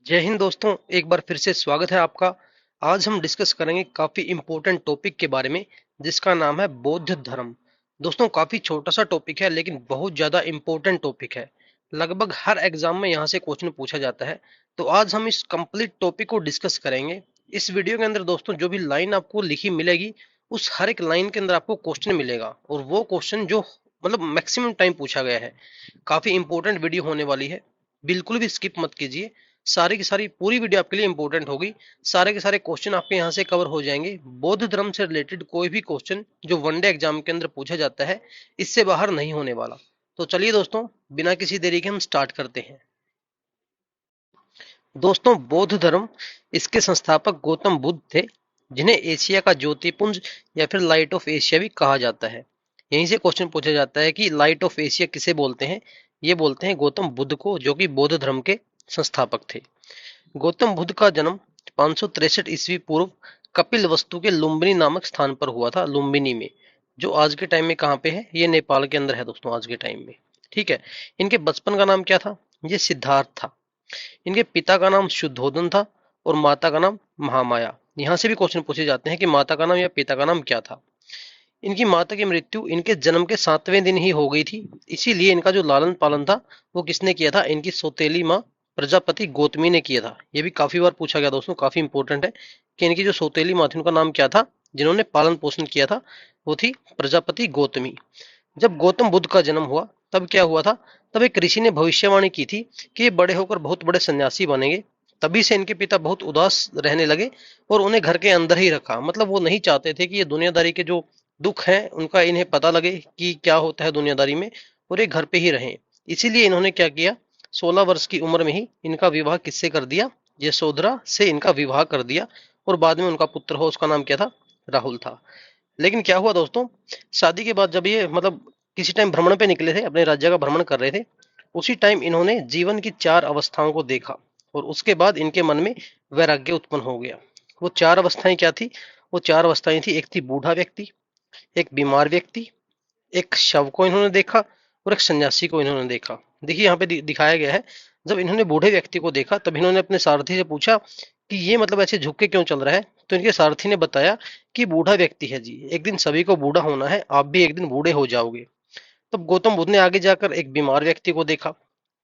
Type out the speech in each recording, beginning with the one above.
जय हिंद दोस्तों, एक बार फिर से स्वागत है आपका। आज हम डिस्कस करेंगे काफी इंपॉर्टेंट टॉपिक के बारे में जिसका नाम है बौद्ध धर्म। दोस्तों काफी छोटा सा टॉपिक है लेकिन बहुत ज्यादा इंपॉर्टेंट टॉपिक है। लगभग हर एग्जाम में यहाँ से क्वेश्चन पूछा जाता है। तो आज हम इस कंप्लीट टॉपिक को डिस्कस करेंगे। इस वीडियो के अंदर दोस्तों जो भी लाइन आपको लिखी मिलेगी उस हर एक लाइन के अंदर आपको क्वेश्चन मिलेगा और वो क्वेश्चन जो मतलब मैक्सिमम टाइम पूछा गया है। काफी इंपॉर्टेंट वीडियो होने वाली है, बिल्कुल भी स्किप मत कीजिए। सारी की सारी पूरी वीडियो आपके लिए इंपॉर्टेंट होगी। सारे के सारे क्वेश्चन आपके यहाँ से कवर हो जाएंगे। बौद्ध धर्म से रिलेटेड कोई भी क्वेश्चन जो वनडे एग्जाम के अंदर पूछा जाता है इससे बाहर नहीं होने वाला। तो चलिए दोस्तों बिना किसी देरी के हम स्टार्ट करते हैं। दोस्तों बौद्ध धर्म, इसके संस्थापक गौतम बुद्ध थे, जिन्हें एशिया का ज्योतिपुंज या फिर लाइट ऑफ एशिया भी कहा जाता है। यहीं से क्वेश्चन पूछा जाता है कि लाइट ऑफ एशिया किसे बोलते हैं। ये बोलते हैं गौतम बुद्ध को, जो कि बौद्ध धर्म के संस्थापक थे। गौतम बुद्ध का जन्म 563 ईस्वी पूर्व कपिल वस्तु के लुम्बिनी नामक स्थान पर हुआ था, लुम्बिनी में, जो आज के टाइम में कहाँ पे है, ये नेपाल के अंदर है दोस्तों आज के टाइम में। ठीक है। इनके बचपन का नाम क्या था? ये सिद्धार्थ था। इनके पिता का नाम शुद्धोधन था और माता का नाम महामाया। यहाँ से भी क्वेश्चन पूछे जाते हैं कि माता का नाम या पिता का नाम क्या था। इनकी माता की मृत्यु इनके जन्म के 7वें दिन ही हो गई थी, इसीलिए इनका जो लालन पालन था वो किसने किया था? इनकी सौतेली माँ प्रजापति गौतमी ने किया था। ये भी काफी बार पूछा गया दोस्तों, काफी इंपॉर्टेंट है कि इनकी जो सौतेली माँ थी उनका नाम क्या था, जिन्होंने पालन पोषण किया था, वो थी प्रजापति गौतमी। जब गौतम बुद्ध का जन्म हुआ तब क्या हुआ था? तब एक ऋषि ने भविष्यवाणी की थी कि ये बड़े होकर बहुत बड़े सन्यासी बनेंगे। तभी से इनके पिता बहुत उदास रहने लगे और उन्हें घर के अंदर ही रखा। मतलब वो नहीं चाहते थे कि ये दुनियादारी के जो दुख हैं उनका इन्हें पता लगे कि क्या होता है दुनियादारी में, और ये घर पे ही रहें। इसीलिए इन्होंने क्या किया, 16 वर्ष की उम्र में ही इनका विवाह किससे कर दिया? यशोधरा से इनका विवाह कर दिया। और बाद में उनका पुत्र हो, उसका नाम क्या था? राहुल था। लेकिन क्या हुआ दोस्तों, शादी के बाद जब ये मतलब किसी टाइम भ्रमण पे निकले थे, अपने राज्य का भ्रमण कर रहे थे, उसी टाइम इन्होंने जीवन की 4 अवस्थाओं को देखा और उसके बाद इनके मन में वैराग्य उत्पन्न हो गया। वो 4 अवस्थाएं क्या थी? वो 4 अवस्थाएं थी, एक थी बूढ़ा व्यक्ति, एक बीमार व्यक्ति, एक शव को इन्होंने देखा और एक सन्यासी को इन्होंने देखा। देखिए यहाँ पे दिखाया गया है, जब इन्होंने बूढ़े व्यक्ति को देखा तब इन्होंने अपने सारथी से पूछा कि ये मतलब ऐसे झुक के क्यों चल रहा है। तो इनके सारथी ने बताया कि बूढ़ा व्यक्ति है जी, एक दिन सभी को बूढ़ा होना है, आप भी एक दिन बूढ़े हो जाओगे। तब गौतम बुद्ध ने आगे जाकर एक बीमार व्यक्ति को देखा।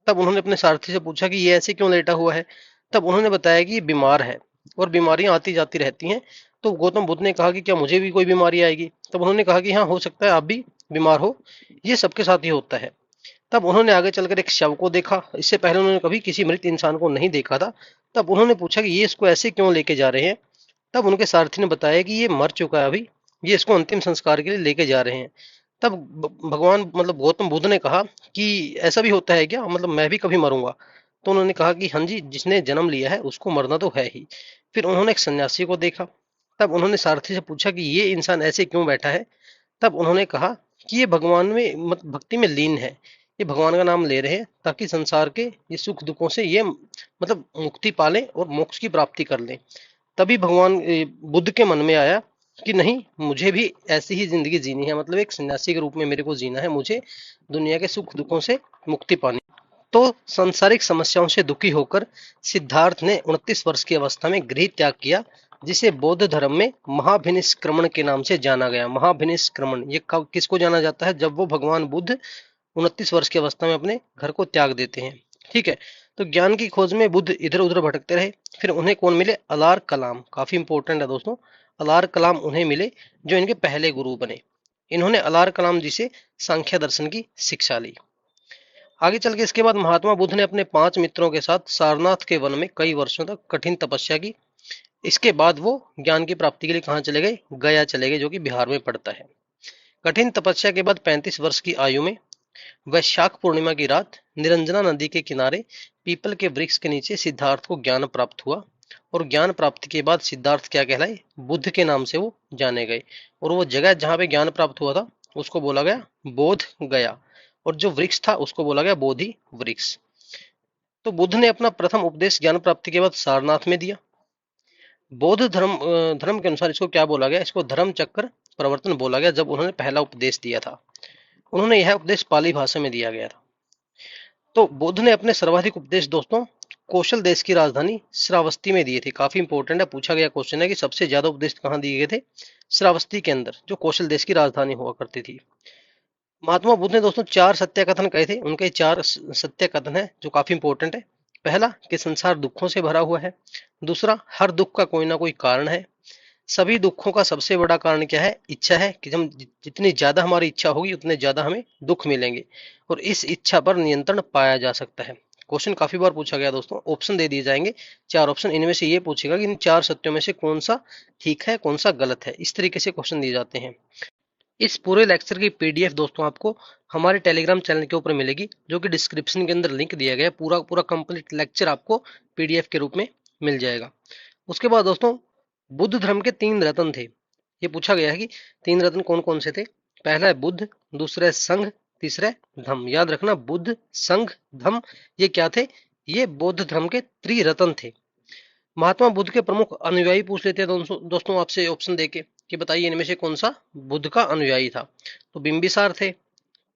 तब उन्होंने अपने सारथी से पूछा कि ये ऐसे क्यों लेटा हुआ है। तब उन्होंने बताया कि ये बीमार है और बीमारियां आती जाती रहती हैं। तो गौतम बुद्ध ने कहा कि क्या मुझे भी कोई बीमारी आएगी? तब उन्होंने कहा कि हाँ, हो सकता है आप भी बीमार हो, ये सबके साथ ही होता है। तब उन्होंने आगे चलकर एक शव को देखा। इससे पहले उन्होंने कभी किसी मृत इंसान को नहीं देखा था। तब उन्होंने पूछा कि ये इसको ऐसे क्यों लेके जा रहे हैं। तब उनके सारथी ने बताया कि ये मर चुका है अभी, ये इसको अंतिम संस्कार के लिए लेके जा रहे हैं। तब भगवान मतलब गौतम बुद्ध ने कहा कि ऐसा भी होता है क्या, मतलब मैं भी कभी मरूंगा? तो उन्होंने कहा कि हाँ जी, जिसने जन्म लिया है उसको मरना तो है ही। फिर उन्होंने एक सन्यासी को देखा। तब उन्होंने सारथी से पूछा कि ये इंसान ऐसे क्यों बैठा है। तब उन्होंने कहा कि ये भगवान में भक्ति में लीन है, ये भगवान का नाम ले रहे हैं ताकि संसार के ये सुख दुखों से ये मतलब मुक्ति पालें और मोक्ष की प्राप्ति कर लें। तभी भगवान बुद्ध के मन में आया कि नहीं, मुझे भी ऐसी ही जिंदगी जीनी है, मतलब एक सन्यासी के रूप में मेरे को जीना है, मुझे दुनिया के सुख दुखों से मुक्ति पानी। तो सांसारिक समस्याओं से दुखी होकर सिद्धार्थ ने 29 वर्ष की अवस्था में गृह त्याग किया, जिसे बौद्ध धर्म में महाभिनिष्क्रमण के नाम से जाना गया। महाभिनिष्क्रमण ये कब किसको जाना जाता है? जब वो भगवान बुद्ध 29 वर्ष की अवस्था में अपने घर को त्याग देते हैं। ठीक है। तो ज्ञान की खोज में बुद्ध इधर उधर भटकते रहे। फिर उन्हें कौन मिले? अलार कलाम। काफी इंपॉर्टेंट है दोस्तों, अलार कलाम उन्हें मिले जो इनके पहले गुरु बने। इन्होंने अलार कलाम जी से सांख्य दर्शन की शिक्षा ली। आगे चल के इसके बाद महात्मा बुद्ध ने अपने 5 मित्रों के साथ सारनाथ के वन में कई वर्षों तक कठिन तपस्या की। इसके बाद वो ज्ञान की प्राप्ति के लिए कहाँ चले गए? गया चले गए, जो कि बिहार में पड़ता है। कठिन तपस्या के बाद 35 वर्ष की आयु में वैशाख पूर्णिमा की रात निरंजना नदी के किनारे पीपल के वृक्ष के नीचे सिद्धार्थ को ज्ञान प्राप्त हुआ। और ज्ञान प्राप्ति के बाद सिद्धार्थ क्या कहलाए? बुद्ध के नाम से वो जाने गए। और वो जगह जहाँ पे ज्ञान प्राप्त हुआ था उसको बोला गया बोध गया, और जो वृक्ष था उसको बोला गया बोधि वृक्ष। तो बुद्ध ने अपना प्रथम उपदेश ज्ञान प्राप्ति के बाद सारनाथ में दिया। बौद्ध धर्म के अनुसार इसको क्या बोला गया? इसको धर्म चक्र प्रवर्तन बोला गया, जब उन्होंने पहला उपदेश दिया था। उन्होंने यह उपदेश पाली भाषा में दिया गया था। तो बुद्ध ने अपने सर्वाधिक उपदेश दोस्तों कौशल देश की राजधानी श्रावस्ती में दिए थे। काफी इंपॉर्टेंट है, पूछा गया क्वेश्चन है कि सबसे ज्यादा उपदेश कहाँ दिए गए थे? श्रावस्ती के अंदर, जो कौशल देश की राजधानी हुआ करती थी। महात्मा बुद्ध ने दोस्तों 4 सत्य कथन कहे थे। उनके 4 सत्य कथन है जो काफी इंपॉर्टेंट है। पहला कि संसार दुखों से भरा हुआ है। दूसरा, हर दुख का कोई ना कोई कारण है। सभी दुखों का सबसे बड़ा कारण क्या है? इच्छा है, कि हम जितनी ज्यादा हमारी इच्छा होगी उतने ज्यादा हमें दुख मिलेंगे, और इस इच्छा पर नियंत्रण पाया जा सकता है। क्वेश्चन काफी बार पूछा गया दोस्तों, ऑप्शन दे दिए जाएंगे, 4 ऑप्शन, इनमें से ये पूछेगा कि इन 4 सत्यों में से कौन सा ठीक है, कौन सा गलत है। इस तरीके से क्वेश्चन दिए जाते हैं। इस पूरे लेक्चर की पीडीएफ दोस्तों आपको हमारे टेलीग्राम चैनल के ऊपर मिलेगी, जो कि डिस्क्रिप्शन के अंदर लिंक दिया गया है। पूरा पूरा कंप्लीट लेक्चर आपको पीडीएफ के रूप में मिल जाएगा। उसके बाद दोस्तों, बुद्ध धर्म के 3 रत्न थे। ये पूछा गया है कि 3 रत्न कौन कौन से थे। पहला है बुद्ध, दूसरा है संघ, तीसरा है धम्म। याद रखना, बुद्ध, संघ, धम्म, ये क्या थे? ये बौद्ध धर्म के त्रिरत्न थे। महात्मा बुद्ध के प्रमुख अनुयायी पूछ लेते हैं दोस्तों आपसे ऑप्शन देके कि बताइए इनमें से कौन सा बुद्ध का अनुयायी था। तो बिंबिसार थे,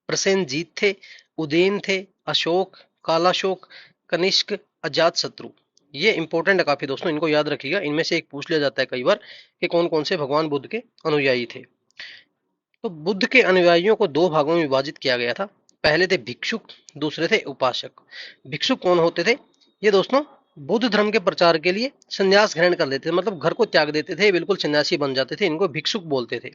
प्रसेनजीत थे, उदयन थे, अशोक, कालाशोक, कनिष्क, अजात शत्रु। ये इंपॉर्टेंट है काफी दोस्तों, इनको याद रखिएगा। इनमें से एक पूछ लिया जाता है कई बार कि कौन कौन से भगवान बुद्ध के अनुयायी थे। तो बुद्ध के अनुयायियों को 2 भागों में विभाजित किया गया था। पहले थे भिक्षुक, दूसरे थे उपासक। भिक्षुक कौन होते थे? ये दोस्तों बुद्ध धर्म के प्रचार के लिए संन्यास ग्रहण कर लेते थे, मतलब घर को त्याग देते थे, बिल्कुल सन्यासी बन जाते थे, इनको भिक्षुक बोलते थे।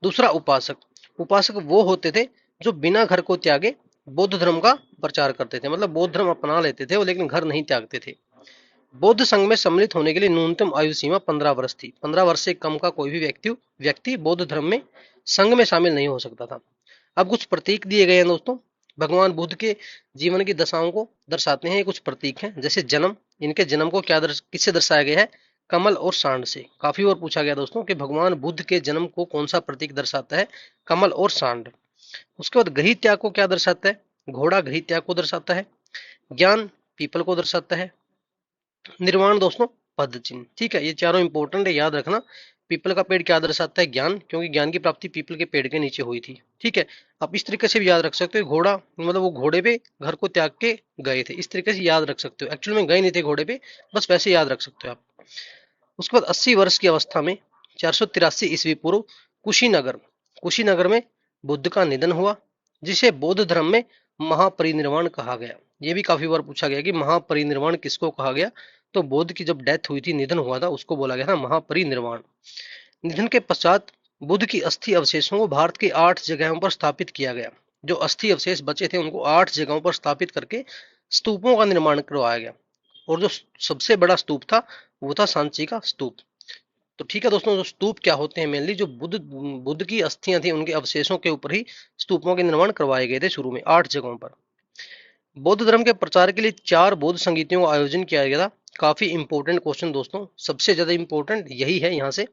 दूसरा उपासक। उपासक वो होते थे जो बिना घर को त्यागे बौद्ध धर्म का प्रचार करते थे, मतलब बौद्ध धर्म अपना लेते थे वो, लेकिन घर नहीं त्यागते थे। बौद्ध संघ में सम्मिलित होने के लिए न्यूनतम आयु सीमा 15 वर्ष थी। 15 वर्ष से कम का कोई भी व्यक्ति बौद्ध धर्म में संघ में शामिल नहीं हो सकता था। अब कुछ प्रतीक दिए गए हैं दोस्तों, भगवान बुद्ध के जीवन की दशाओं को दर्शाते हैं। ये कुछ प्रतीक हैं, जैसे जन्म, इनके जन्म को किससे दर्शाया गया है? कमल और सांड से। काफी और पूछा गया दोस्तों कि भगवान बुद्ध के जन्म को कौन सा प्रतीक दर्शाता है? कमल और सांड। उसके बाद गृह त्याग को क्या दर्शाता है? घोड़ा गृह त्याग को दर्शाता है। ज्ञान पीपल को दर्शाता है। निर्वाण दोस्तों पद चिन्ह। ठीक है, ये चारों इंपॉर्टेंट है, याद रखना। पीपल का पेड़ क्या दर्शाता है? ज्ञान, क्योंकि ज्ञान की प्राप्ति पीपल के पेड़ के नीचे हुई थी। ठीक है, आप इस तरीके से भी याद रख सकते हो। घोड़ा मतलब वो घोड़े पे घर को त्याग के गए थे, इस तरीके से याद रख सकते हो। एक्चुअल में गए नहीं थे घोड़े पे, बस वैसे याद रख सकते हो आप। उसके बाद 80 वर्ष की अवस्था में 483 ईस्वी पूर्व कुशीनगर में बुद्ध का निधन हुआ, जिसे बौद्ध धर्म में महापरिनिर्वाण कहा गया। ये भी काफी बार पूछा गया कि महापरिनिर्वाण किसको कहा गया। तो बुद्ध की जब डेथ हुई थी, निधन हुआ था, उसको बोला गया था महापरिनिर्वाण। निधन के पश्चात बुद्ध की अस्थि अवशेषों को भारत की 8 जगहों पर स्थापित किया गया। जो अस्थि अवशेष बचे थे उनको 8 जगहों पर स्थापित करके स्तूपों का निर्माण करवाया गया, और जो सबसे बड़ा स्तूप था वो था सांची का स्तूप। तो ठीक है दोस्तों, जो स्तूप क्या होते हैं? मेनली जो बुद्ध की अस्थियां थी उनके अवशेषों के ऊपर ही स्तूपों के निर्माण करवाए गए थे शुरू में 8 जगहों पर। बौद्ध धर्म के प्रचार के लिए 4 बौद्ध संगीतियों का आयोजन किया गया था। काफी इंपॉर्टेंट क्वेश्चन दोस्तों, सबसे ज्यादा इंपॉर्टेंट यही है यहाँ से।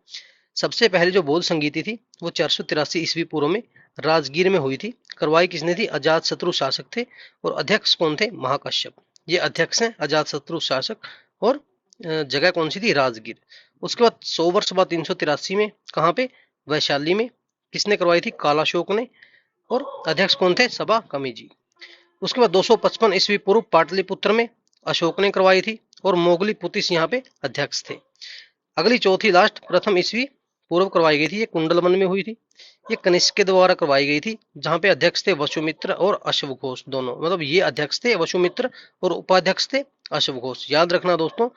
सबसे पहले जो बौद्ध संगीति थी वो 483 ईस्वी पूर्व में राजगीर में हुई थी। करवाई किसने थी? अजात शत्रु शासक थे, और अध्यक्ष कौन थे? महाकश्यप। ये अध्यक्ष हैं अजात शत्रु शासक, और जगह कौन सी थी? राजगीर। उसके बाद 100 वर्ष बाद 383 में कहाँ पे? वैशाली में। किसने करवाई थी? कालाशोक ने, और अध्यक्ष कौन थे? सबा कमिजी। उसके बाद 255 ईस्वी पूर्व पाटलिपुत्र में अशोक ने करवाई थी, और मोगली पुतिस यहाँ पे अध्यक्ष थे। अगली चौथी लास्ट प्रथम ईस्वी पूर्व करवाई गई थी, ये कुंडलवन में हुई थी। ये कनिष्क के द्वारा करवाई गई थी, जहाँ पे अध्यक्ष थे वसुमित्र और अश्वघोष दोनों, मतलब ये अध्यक्ष थे वसुमित्र और उपाध्यक्ष थे अश्वघोष। याद रखना दोस्तों,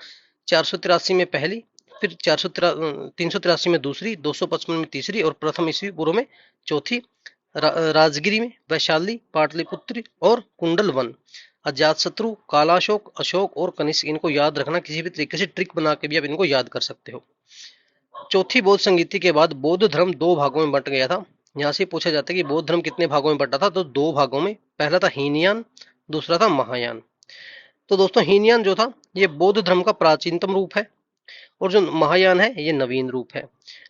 483 में पहली, फिर 383 में दूसरी, 255 में तीसरी, और प्रथम ईस्वी पूर्व में चौथी। राजगिरी में, वैशाली, पाटलिपुत्र और कुंडलवन। अजातशत्रु, कालाशोक, अशोक और कनिष्क, इनको याद रखना। किसी भी तरीके से ट्रिक बना के भी आप इनको याद कर सकते हो। चौथी बौद्ध संगीति के बाद बौद्ध धर्म 2 भागों में बंट गया था। यहाँ से पूछा जाता है कि बौद्ध धर्म कितने भागों में बंटा था? तो 2 भागों में। पहला था हीनयान, दूसरा था महायान। तो दोस्तों हीनयान जो था ये बौद्ध धर्म का प्राचीनतम रूप है, और जो महायान है ये नवीन रूप है।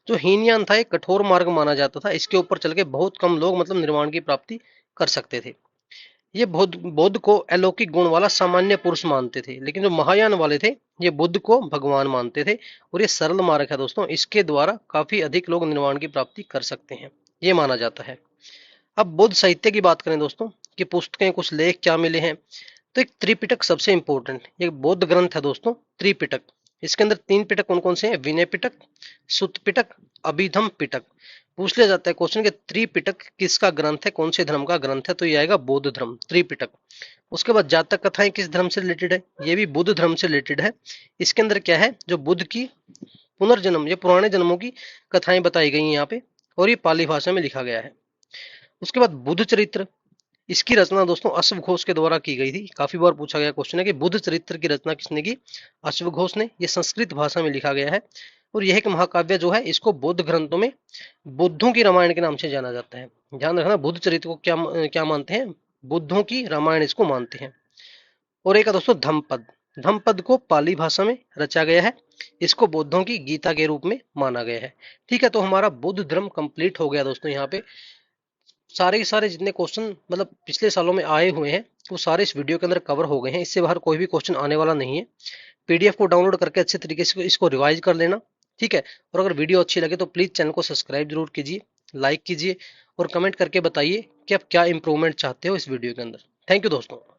जो हीनयान था एक कठोर मार्ग माना जाता था, इसके ऊपर चल के बहुत कम लोग मतलब निर्वाण की प्राप्ति कर सकते थे। ये बुद्ध को अलौकिक गुण वाला सामान्य पुरुष मानते थे, लेकिन जो महायान वाले थे ये बुद्ध को भगवान मानते थे। और ये सरल मार्ग है दोस्तों, इसके द्वारा काफी अधिक लोग निर्वाण की प्राप्ति कर सकते हैं, ये माना जाता है। अब बौद्ध साहित्य की बात करें दोस्तों कि पुस्तकें, कुछ लेख क्या मिले हैं, तो एक त्रिपिटक सबसे इंपॉर्टेंट, ये बौद्ध ग्रंथ है दोस्तों त्रिपिटक। इसके अंदर 3 पिटक कौन कौन से हैं? विनय पिटक, सुत्त पिटक, अभिधम पिटक। पूछ लिया जाता है क्वेश्चन के त्रिपिटक किसका ग्रंथ है, कौन से धर्म का ग्रंथ है? तो ये आएगा बौद्ध धर्म त्रिपिटक। उसके बाद जातक कथाएं किस धर्म से रिलेटेड है? ये भी बुद्ध धर्म से रिलेटेड है। इसके अंदर क्या है? जो बुद्ध की पुनर्जन्म या पुराने जन्मों की कथाएं बताई गई हैं यहाँ पे, और ये पाली भाषा में लिखा गया है। उसके बाद बुद्ध चरित्र, इसकी रचना दोस्तों अश्वघोष के द्वारा की गई थी। काफी बार पूछा गया क्वेश्चन है कि बुद्ध चरित्र की रचना किसने की? अश्वघोष ने। ये संस्कृत भाषा में लिखा गया है और यह एक महाकाव्य जो है इसको बौद्ध ग्रंथों में बुद्धों की रामायण के नाम से जाना जाता है। ध्यान रखना, बुद्ध चरित्र को क्या क्या मानते हैं? बुद्धों की रामायण इसको मानते हैं। और एक है दोस्तों धम्मपद। धम्मपद को पाली भाषा में रचा गया है, इसको बौद्धों की गीता के रूप में माना गया है। ठीक है, तो हमारा बुद्ध धर्म कंप्लीट हो गया दोस्तों। यहाँ पे सारे के सारे जितने क्वेश्चन मतलब पिछले सालों में आए हुए हैं वो सारे इस वीडियो के अंदर कवर हो गए हैं। इससे बाहर कोई भी क्वेश्चन आने वाला नहीं है। पीडीएफ को डाउनलोड करके अच्छे तरीके से इसको रिवाइज कर लेना। ठीक है, और अगर वीडियो अच्छी लगे तो प्लीज चैनल को सब्सक्राइब जरूर कीजिए, लाइक कीजिए और कमेंट करके बताइए कि आप क्या इंप्रूवमेंट चाहते हो इस वीडियो के अंदर। थैंक यू दोस्तों।